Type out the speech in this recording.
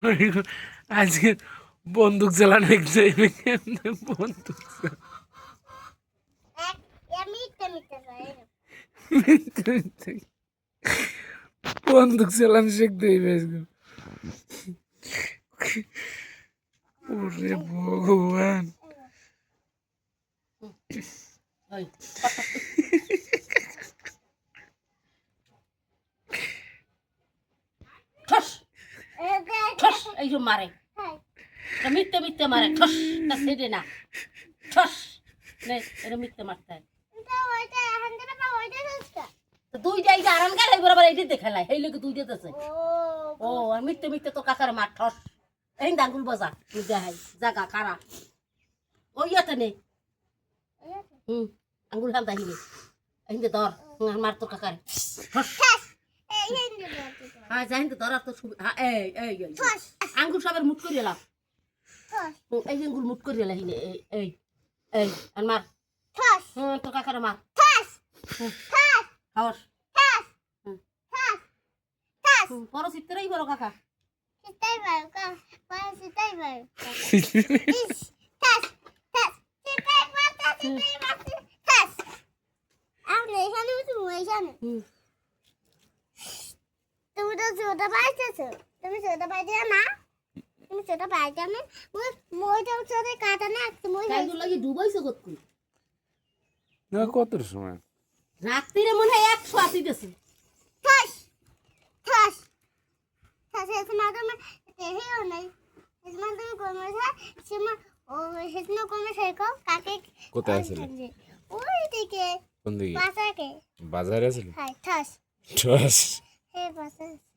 আজকে বন্দুক চালানো যাইবে বন্দুক বন্দুক চালানো শিখতে হইবে ওরে ভগবান এই যে মারে মিথ্যে মিথ্যে মারে ঠস তা সেটে না ঠস এটা মিথ্যে মারতে হয় দুই জায়গা আরাম গেলে বরাবর এইটি দেখালাই এই লোক দুই যেতেছে ও আর মিথ্যে মিথ্যে তো কাকার মার ঠস এই ডাঙ্গুল বাজা দেখাই জাগা কারা ওই ইয়াতে নেই আঙ্গুল হাল দাহিনি এই ধর মার তোর কাকার হ্যাঁ যাই তো ধর তো এই আঙ্গুল সবের মুট করিয়ে লাভ এই আঙ্গুল মুট করিয়ে লাহিনি এই এই আর মার তোর কাকার মার খাওয়াস বড় চিত্তরাই বড় কাকা তুমি তো ছোট পাইতেছো তুমি ছোট পাইতে না তুমি ছোট পাইতে না মইটা ছোট কাটা না তুমি কাইগুলো লাগি ডুবাইছো কত না কত সময় রাত্রিরে মনে হয় 100 আসিতেছে ঠাস ঠাস ঠাস এসে মাদমে দেহিও নাই এসে মাদমে কোমে যায় সেমা ও হেসনো কোমে সেকো কাকে কোথায় আছিল ওই দিকে কোন দিকে বাজারে বাজারে আছিল হাই ঠাস ঠাস হে বাজারে